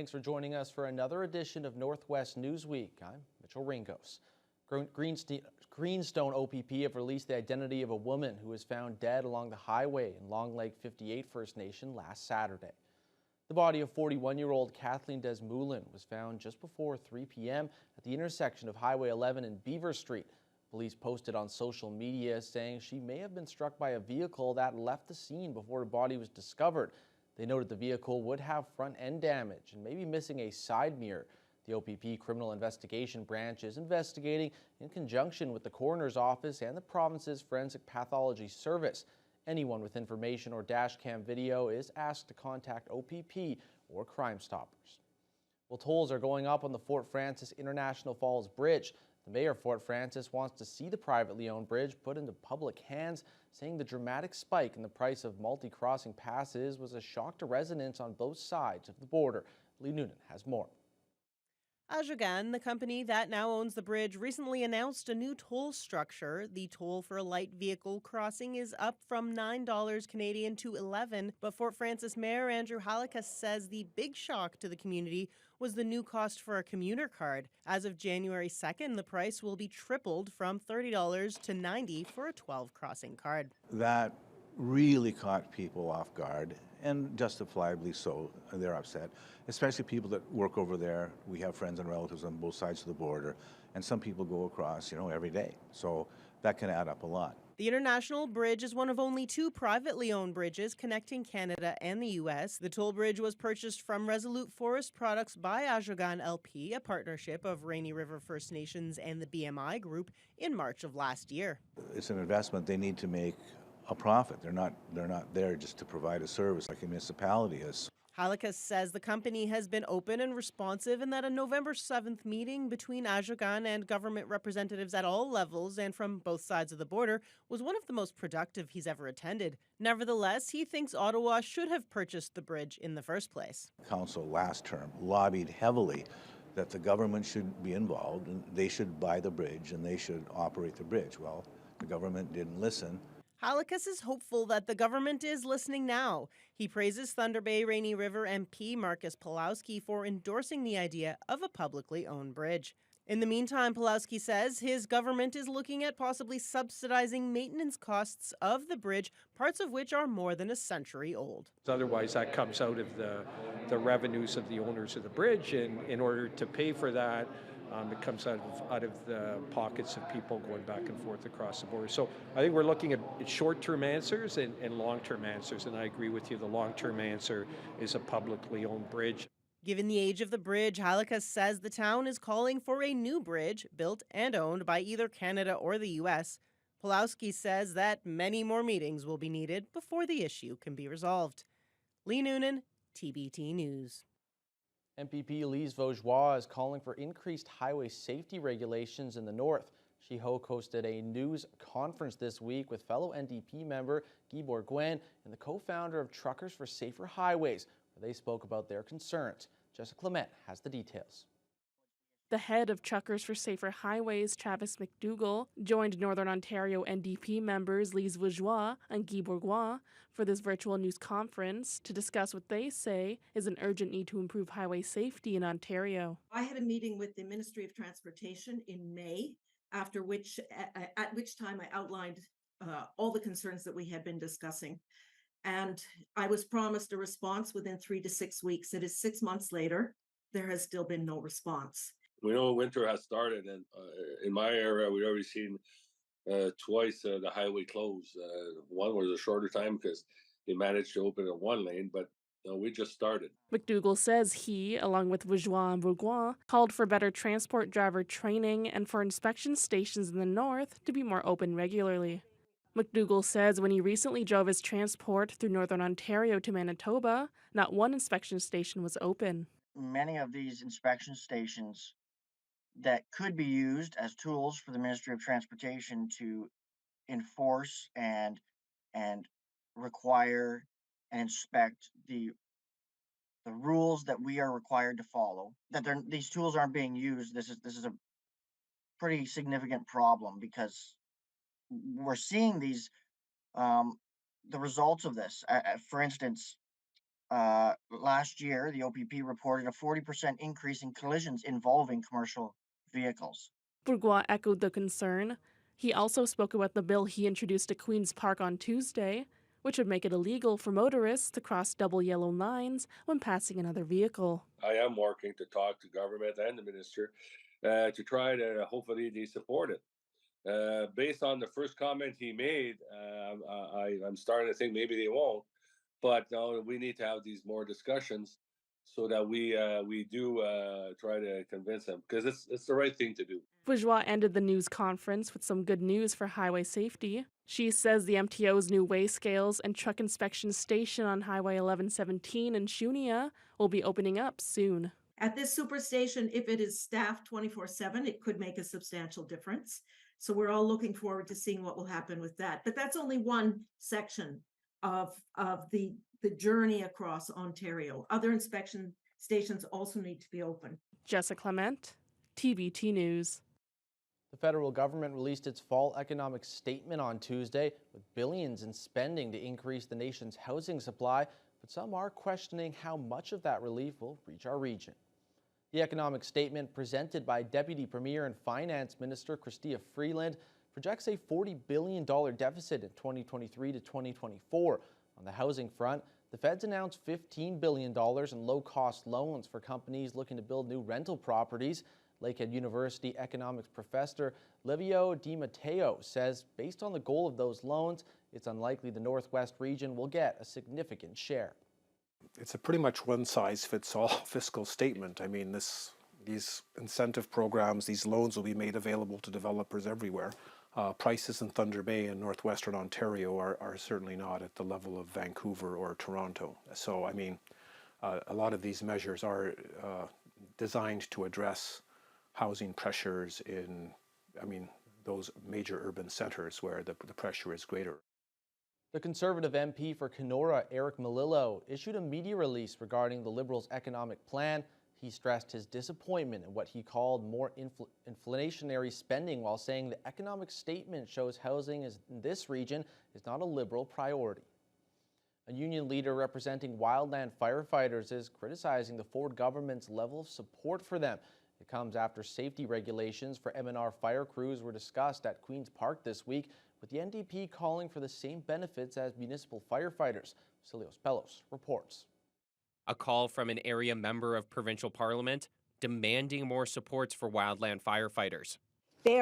Thanks for joining us for another edition of Northwest Newsweek. I'm Mitchell Ringos. Greenstone OPP have released the identity of a woman who was found dead along the highway in Long Lake 58 First Nation last Saturday. The body of 41-year-old Kathleen Desmoulin was found just before 3 p.m. at the intersection of Highway 11 and Beaver Street. Police posted on social media saying she may have been struck by a vehicle that left the scene before the body was discovered. They noted the vehicle would have front-end damage and may be missing a side mirror. The OPP Criminal Investigation Branch is investigating in conjunction with the Coroner's Office and the province's Forensic Pathology Service. Anyone with information or dashcam video is asked to contact OPP or Crime Stoppers. Well, tolls are going up on the Fort Frances International Falls Bridge. The mayor of Fort Frances wants to see the privately owned bridge put into public hands, saying the dramatic spike in the price of multi-crossing passes was a shock to residents on both sides of the border. Lee Noonan has more. Ajogan, the company that now owns the bridge, recently announced a new toll structure. The toll for a light vehicle crossing is up from $9 Canadian to $11, but Fort Frances Mayor Andrew Halikas says the big shock to the community was the new cost for a commuter card. As of January 2nd, the price will be tripled from $30 to $90 for a 12-crossing card. That really caught people off guard, and justifiably so. They're upset, especially people that work over there. We have friends and relatives on both sides of the border, and some people go across, every day. So that can add up a lot. The International Bridge is one of only two privately owned bridges connecting Canada and the U.S. The toll bridge was purchased from Resolute Forest Products by Ajogan LP, a partnership of Rainy River First Nations and the BMI Group, in March of last year. It's an investment. They need to make a profit. They're not there just to provide a service like a municipality is. Halikas says the company has been open and responsive and that a November 7th meeting between Ajogan and government representatives at all levels and from both sides of the border was one of the most productive he's ever attended. Nevertheless, he thinks Ottawa should have purchased the bridge in the first place. Council last term lobbied heavily that the government should be involved and they should buy the bridge and they should operate the bridge. Well, the government didn't listen. Halikas is hopeful that the government is listening now. He praises Thunder Bay Rainy River MP Marcus Pulowski for endorsing the idea of a publicly owned bridge. In the meantime, Pulowski says his government is looking at possibly subsidizing maintenance costs of the bridge, parts of which are more than a century old. Otherwise, that comes out of the revenues of the owners of the bridge, and in order to pay for that, it comes out of the pockets of people going back and forth across the border. So I think we're looking at short-term answers and long-term answers, and I agree with you. The long-term answer is a publicly owned bridge. Given the age of the bridge, Halikas says the town is calling for a new bridge built and owned by either Canada or the U.S. Pulowski says that many more meetings will be needed before the issue can be resolved. Lee Noonan, TBT News. MPP Lise Vaugeois is calling for increased highway safety regulations in the north. She hosted a news conference this week with fellow NDP member Guy Bourgouin and the co-founder of Truckers for Safer Highways, where they spoke about their concerns. Jessica Clement has the details. The head of Truckers for Safer Highways, Travis McDougall, joined Northern Ontario NDP members Lise Vaugeois and Guy Bourgouin for this virtual news conference to discuss what they say is an urgent need to improve highway safety in Ontario. I had a meeting with the Ministry of Transportation in May, at which time I outlined all the concerns that we had been discussing. And I was promised a response within 3 to 6 weeks. It is 6 months later. There has still been no response. We know winter has started, and in my area, we've already seen twice the highway close. One was a shorter time because they managed to open it one lane, but we just started. McDougall says he, along with Vaugeois and Bourgouin, called for better transport driver training and for inspection stations in the north to be more open regularly. McDougall says when he recently drove his transport through Northern Ontario to Manitoba, not one inspection station was open. Many of these inspection stations that could be used as tools for the Ministry of Transportation to enforce and require and inspect the rules that we are required to follow. That these tools aren't being used. This is a pretty significant problem because we're seeing these the results of this. For instance, last year, the OPP reported a 40% increase in collisions involving commercial vehicles. Bourgois echoed the concern. He also spoke about the bill he introduced at Queen's Park on Tuesday, which would make it illegal for motorists to cross double yellow lines when passing another vehicle. I am working to talk to government and the minister to try to hopefully they support it. Based on the first comment he made, I'm starting to think maybe they won't. But we need to have these more discussions so that we do try to convince them because it's the right thing to do. Bourgeois ended the news conference with some good news for highway safety. She says the MTO's new weigh scales and truck inspection station on Highway 1117 in Shunia will be opening up soon. At this superstation, if it is staffed 24/7, it could make a substantial difference. So we're all looking forward to seeing what will happen with that. But that's only one section of the journey across Ontario. Other inspection stations also need to be open. Jessica Clement, TBT News. The federal government released its fall economic statement on Tuesday, with billions in spending to increase the nation's housing supply, but some are questioning how much of that relief will reach our region. The economic statement presented by Deputy Premier and Finance Minister Chrystia Freeland projects a $40 billion deficit in 2023 to 2024. On the housing front, the feds announced $15 billion in low-cost loans for companies looking to build new rental properties. Lakehead University economics professor Livio Di Matteo says based on the goal of those loans, it's unlikely the Northwest region will get a significant share. It's a pretty much one-size-fits-all fiscal statement. I mean, these incentive programs, these loans will be made available to developers everywhere. Prices in Thunder Bay and Northwestern Ontario are certainly not at the level of Vancouver or Toronto. So, I mean, a lot of these measures are designed to address housing pressures in, those major urban centers where the pressure is greater. The Conservative MP for Kenora, Eric Melillo, issued a media release regarding the Liberals' economic plan. He stressed his disappointment in what he called more inflationary spending, while saying the economic statement shows housing in this region is not a Liberal priority. A union leader representing wildland firefighters is criticizing the Ford government's level of support for them. It comes after safety regulations for M&R fire crews were discussed at Queen's Park this week, with the NDP calling for the same benefits as municipal firefighters. Celios Pellos reports. A call from an area member of provincial parliament demanding more supports for wildland firefighters.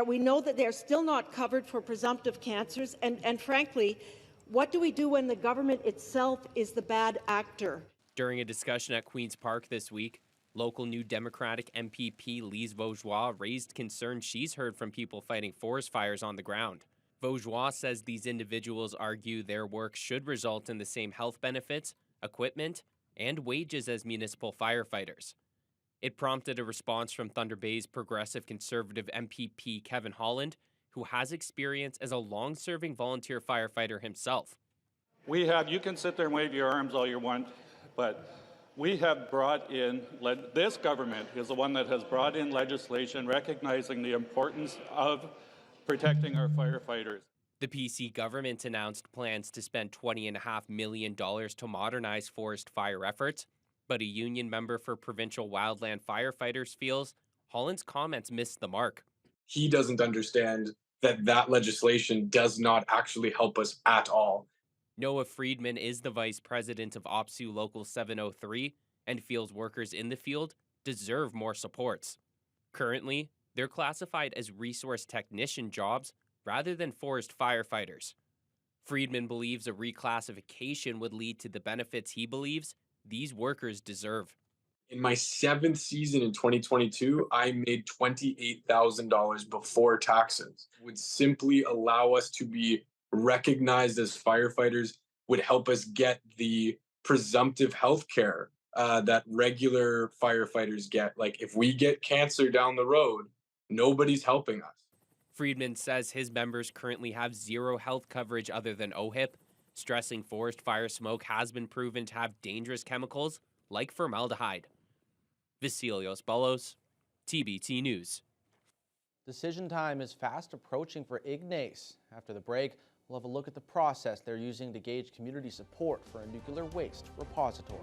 We know that they're still not covered for presumptive cancers, and frankly, what do we do when the government itself is the bad actor? During a discussion at Queen's Park this week, local New Democratic MPP Lise Vaugeois raised concerns she's heard from people fighting forest fires on the ground. Vaugeois says these individuals argue their work should result in the same health benefits, equipment, and wages as municipal firefighters. It prompted a response from Thunder Bay's progressive conservative MPP Kevin Holland, who has experience as a long-serving volunteer firefighter himself. You can sit there and wave your arms all you want, but we have brought in, this government is the one that has brought in legislation recognizing the importance of protecting our firefighters. The PC government announced plans to spend $20.5 million to modernize forest fire efforts, but a union member for provincial wildland firefighters feels Holland's comments missed the mark. He doesn't understand that legislation does not actually help us at all. Noah Friedman is the vice president of OPSU Local 703 and feels workers in the field deserve more supports. Currently, they're classified as resource technician jobs rather than forest firefighters. Friedman believes a reclassification would lead to the benefits he believes these workers deserve. In my 7th season in 2022, I made $28,000 before taxes. It would simply allow us to be recognized as firefighters, would help us get the presumptive health care that regular firefighters get. Like if we get cancer down the road, nobody's helping us. Friedman says his members currently have zero health coverage other than OHIP, stressing forest fire smoke has been proven to have dangerous chemicals like formaldehyde. Vasilios Bellos, TBT News. Decision time is fast approaching for Ignace. After the break, We'll have a look at the process they're using to gauge community support for a nuclear waste repository.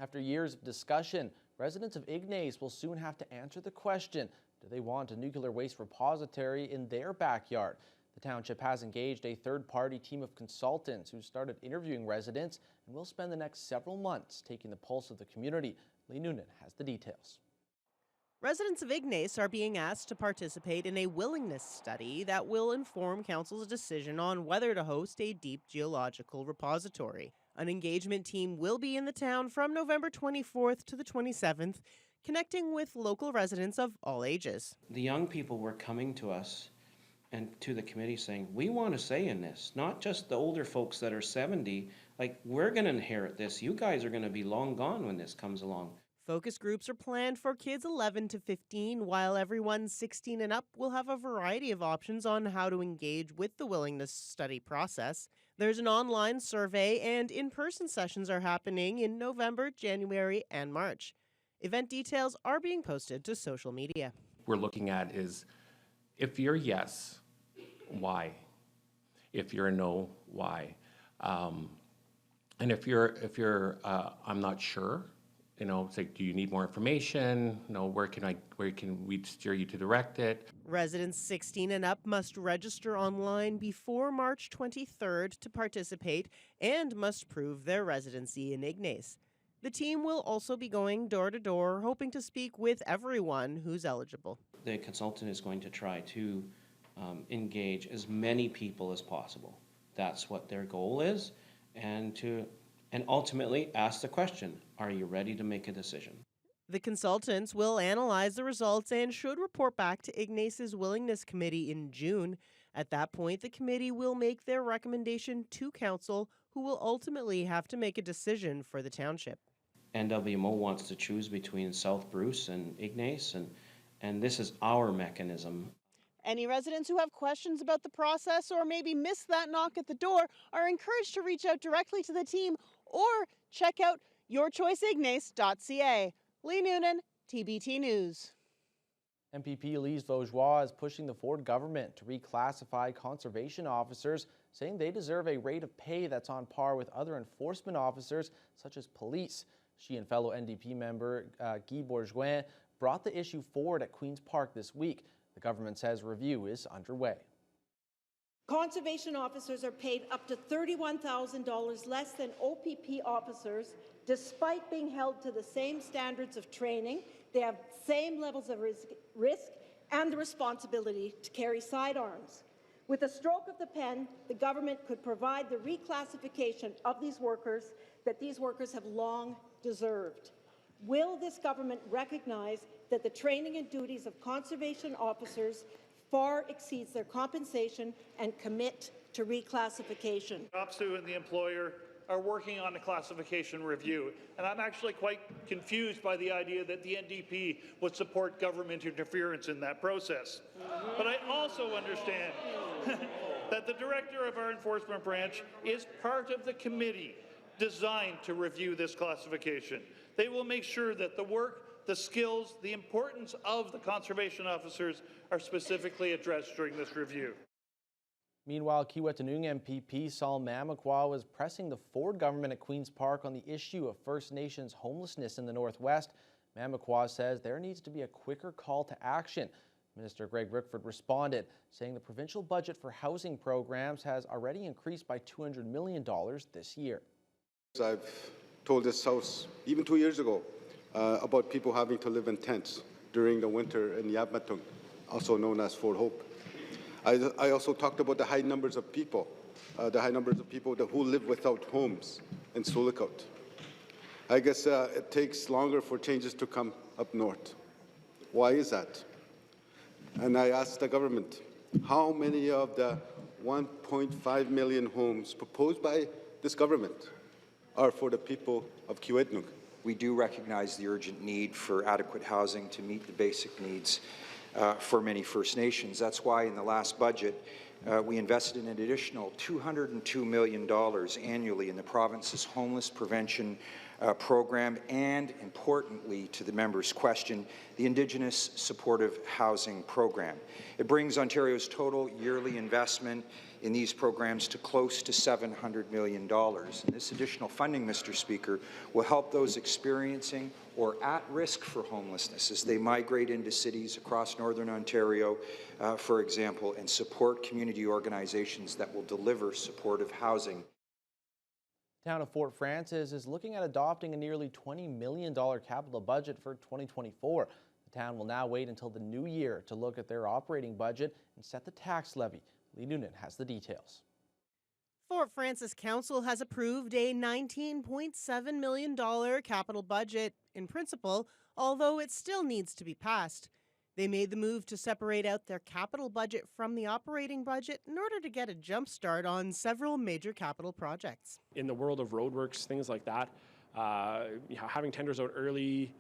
After years of discussion, residents of Ignace will soon have to answer the question, do they want a nuclear waste repository in their backyard? The township has engaged a third-party team of consultants who started interviewing residents and will spend the next several months taking the pulse of the community. Lee Noonan has the details. Residents of Ignace are being asked to participate in a willingness study that will inform council's decision on whether to host a deep geological repository. An engagement team will be in the town from November 24th to the 27th, connecting with local residents of all ages. The young people were coming to us and to the committee saying, we want a say in this, not just the older folks that are 70. Like, we're going to inherit this. You guys are going to be long gone when this comes along. Focus groups are planned for kids 11 to 15, while everyone 16 and up will have a variety of options on how to engage with the willingness study process. There's an online survey, and in-person sessions are happening in November, January, and March. Event details are being posted to social media. We're looking at is, if you're yes, why? If you're a no, why? And if you're I'm not sure. You know, it's like, do you need more information? You know, where can we steer you to direct it? Residents 16 and up must register online before March 23rd to participate and must prove their residency in Ignace. The team will also be going door to door, hoping to speak with everyone who's eligible. The consultant is going to try to engage as many people as possible. That's what their goal is, and ultimately ask the question, are you ready to make a decision? The consultants will analyze the results and should report back to Ignace's Willingness Committee in June. At that point, the committee will make their recommendation to council, who will ultimately have to make a decision for the township. NWMO wants to choose between South Bruce and Ignace, and this is our mechanism. Any residents who have questions about the process or maybe missed that knock at the door are encouraged to reach out directly to the team or check out yourchoiceignace.ca. Lee Noonan, TBT News. MPP Lise Vaugeois is pushing the Ford government to reclassify conservation officers, saying they deserve a rate of pay that's on par with other enforcement officers, such as police. She and fellow NDP member Guy Bourgeois brought the issue forward at Queen's Park this week. The government says review is underway. Conservation officers are paid up to $31,000 less than OPP officers, despite being held to the same standards of training. They have same levels of risk and the responsibility to carry sidearms. With a stroke of the pen, the government could provide the reclassification of these workers that these workers have long deserved. Will this government recognize that the training and duties of conservation officers far exceeds their compensation and commit to reclassification? OPSU and the employer are working on a classification review, and I'm actually quite confused by the idea that the NDP would support government interference in that process. But I also understand that the director of our enforcement branch is part of the committee designed to review this classification. They will make sure that the work, the skills, the importance of the conservation officers are specifically addressed during this review. Meanwhile, Kiiwetinoong MPP Saul Mamakwa was pressing the Ford government at Queen's Park on the issue of First Nations homelessness in the Northwest. Mamakwa says there needs to be a quicker call to action. Minister Greg Rickford responded, saying the provincial budget for housing programs has already increased by $200 million this year. I've told this House, even 2 years ago, about people having to live in tents during the winter in Yabmatung, also known as Fort Hope. I also talked about the high numbers of people, who live without homes in Sulikout. I guess it takes longer for changes to come up north. Why is that? And I asked the government, how many of the 1.5 million homes proposed by this government are for the people of Kiiwetinoong? We do recognize the urgent need for adequate housing to meet the basic needs for many First Nations. That's why in the last budget, we invested in an additional $202 million annually in the province's homeless prevention program and, importantly, to the member's question, the Indigenous Supportive Housing Program. It brings Ontario's total yearly investment in these programs to close to $700 million. And this additional funding, Mr. Speaker, will help those experiencing or at risk for homelessness as they migrate into cities across Northern Ontario, for example, and support community organizations that will deliver supportive housing. The town of Fort Frances is looking at adopting a nearly $20 million capital budget for 2024. The town will now wait until the new year to look at their operating budget and set the tax levy. Lee Noonan has the details. Fort Frances Council has approved a $19.7 million capital budget in principle, although it still needs to be passed. They made the move to separate out their capital budget from the operating budget in order to get a jump start on several major capital projects. In the world of roadworks, things like that, having tenders out early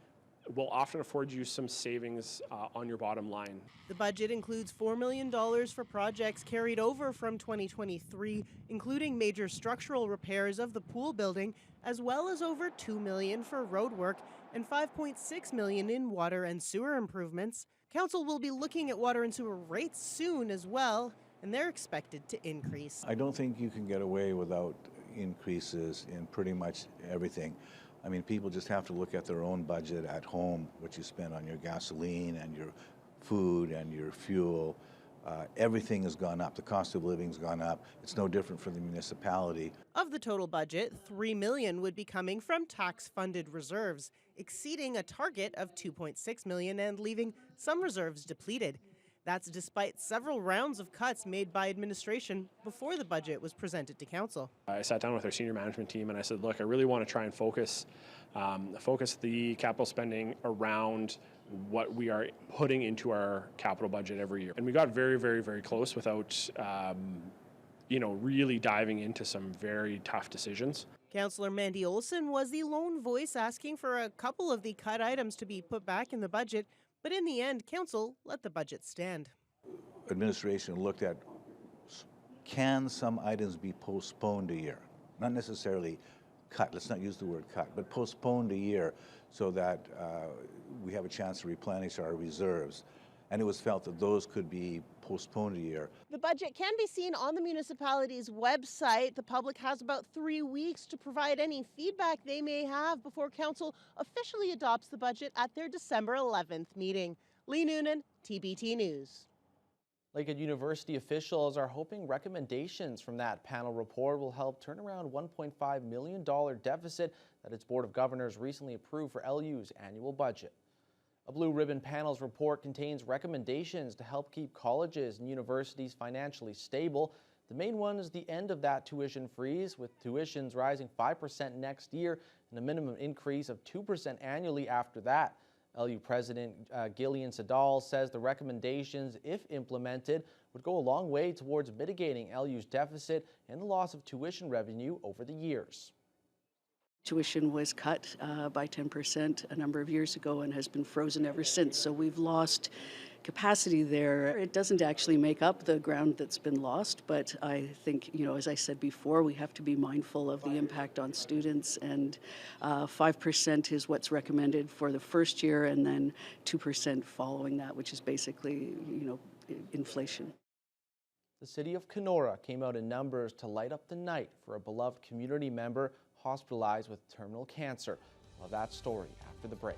will often afford you some savings on your bottom line. The budget includes $4 million for projects carried over from 2023, including major structural repairs of the pool building, as well as over $2 million for road work and $5.6 million in water and sewer improvements. Council will be looking at water and sewer rates soon as well, and they're expected to increase. I don't think you can get away without increases in pretty much everything. I mean, people just have to look at their own budget at home, what you spend on your gasoline and your food and your fuel. Everything has gone up. The cost of living has gone up. It's no different for the municipality. Of the total budget, $3 million would be coming from tax-funded reserves, exceeding a target of $2.6 million and leaving some reserves depleted. That's despite several rounds of cuts made by administration before the budget was presented to council. I sat down with our senior management team and I said, look, I really want to try and focus the capital spending around what we are putting into our capital budget every year. And we got very, very, very close without, really diving into some very tough decisions. Councillor Mandy Olson was the lone voice asking for a couple of the cut items to be put back in the budget, but in the end, council let the budget stand. Administration looked at, can some items be postponed a year? Not necessarily cut, let's not use the word cut, but postponed a year so that we have a chance to replenish our reserves. And it was felt that those could be postponed a year. The budget can be seen on the municipality's website. The public has about 3 weeks to provide any feedback they may have before council officially adopts the budget at their December 11th meeting. Lee Noonan, TBT News. Lakehead University officials are hoping recommendations from that panel report will help turn around $1.5 million deficit that its Board of Governors recently approved for LU's annual budget. A Blue Ribbon panel's report contains recommendations to help keep colleges and universities financially stable. The main one is the end of that tuition freeze, with tuitions rising 5% next year and a minimum increase of 2% annually after that. LU President Gillian Sadal says the recommendations, if implemented, would go a long way towards mitigating LU's deficit and the loss of tuition revenue over the years. Tuition was cut by 10% a number of years ago and has been frozen ever since. So we've lost capacity there. It doesn't actually make up the ground that's been lost, but I think, as I said before, we have to be mindful of the impact on students, and 5% is what's recommended for the first year, and then 2% following that, which is basically, inflation. The city of Kenora came out in numbers to light up the night for a beloved community member hospitalized with terminal cancer. Well, that story after the break.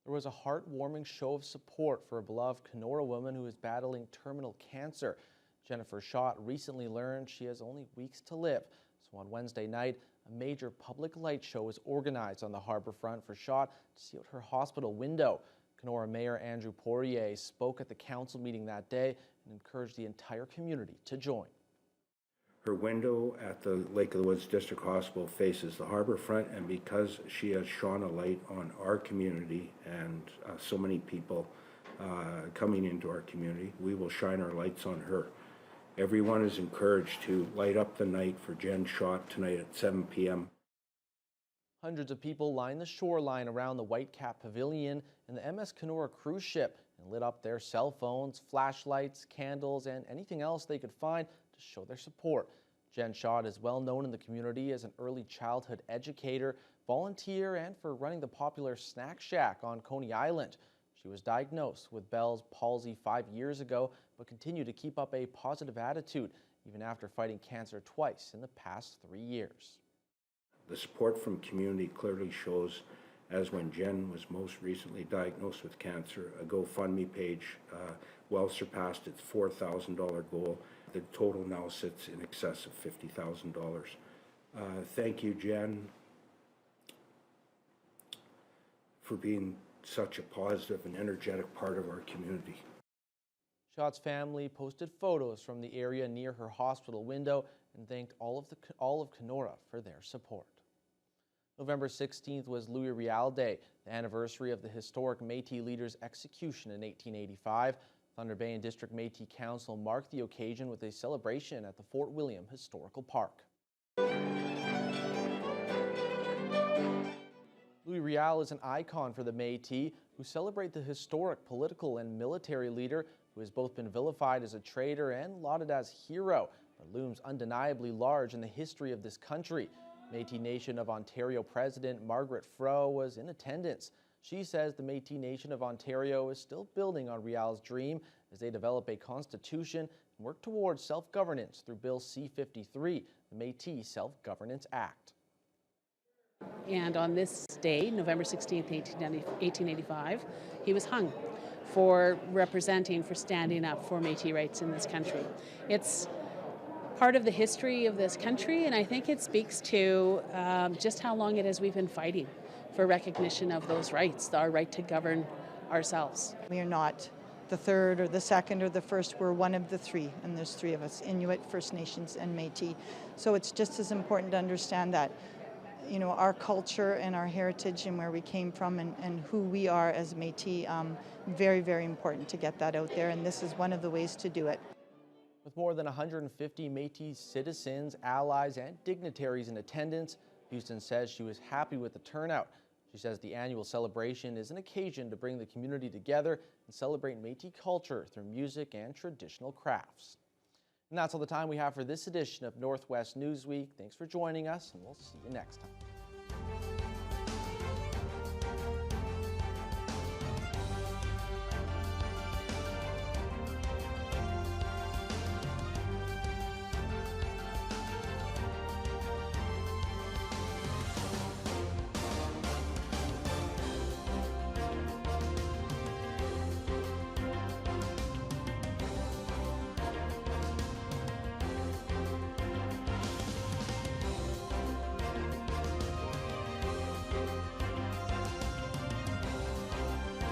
There was a heartwarming show of support for a beloved Kenora woman who is battling terminal cancer. Jennifer Schott recently learned she has only weeks to live. So on Wednesday night, a major public light show was organized on the harborfront for Schott to see out her hospital window. Kenora Mayor Andrew Poirier spoke at the council meeting that day and encouraged the entire community to join. Her window at the Lake of the Woods District Hospital faces the harbor front, and because she has shone a light on our community and so many people coming into our community, we will shine our lights on her. Everyone is encouraged to light up the night for Jen Schott tonight at 7 p.m. Hundreds of people lined the shoreline around the Whitecap Pavilion and the MS Kenora cruise ship and lit up their cell phones, flashlights, candles, and anything else they could find to show their support. Jen Schott is well known in the community as an early childhood educator, volunteer, and for running the popular Snack Shack on Coney Island. She was diagnosed with Bell's palsy 5 years ago, but continued to keep up a positive attitude, even after fighting cancer twice in the past 3 years. The support from community clearly shows, as when Jen was most recently diagnosed with cancer, a GoFundMe page well surpassed its $4,000 goal. The total now sits in excess of $50,000. Thank you, Jen, for being such a positive and energetic part of our community. Schott's family posted photos from the area near her hospital window and thanked all of Kenora for their support. November 16th was Louis Riel Day, the anniversary of the historic Métis leader's execution in 1885. Thunder Bay and District Métis Council marked the occasion with a celebration at the Fort William Historical Park. Louis Riel is an icon for the Métis, who celebrate the historic political and military leader who has both been vilified as a traitor and lauded as hero, but looms undeniably large in the history of this country. Métis Nation of Ontario President Margaret Froh was in attendance. She says the Métis Nation of Ontario is still building on Riel's dream as they develop a constitution and work towards self-governance through Bill C-53, the Métis Self-Governance Act. And on this day, November 16th, 1885, he was hung for standing up for Métis rights in this country. It's part of the history of this country, and I think it speaks to just how long it is we've been fighting for recognition of those rights, our right to govern ourselves. We are not the third or the second or the first, we're one of the three, and there's three of us, Inuit, First Nations, and Métis. So it's just as important to understand that, you know, our culture and our heritage and where we came from and who we are as Métis, very, very important to get that out there, and this is one of the ways to do it. With more than 150 Métis citizens, allies, and dignitaries in attendance, Houston says she was happy with the turnout. She says the annual celebration is an occasion to bring the community together and celebrate Métis culture through music and traditional crafts. And that's all the time we have for this edition of Northwest Newsweek. Thanks for joining us, and we'll see you next time.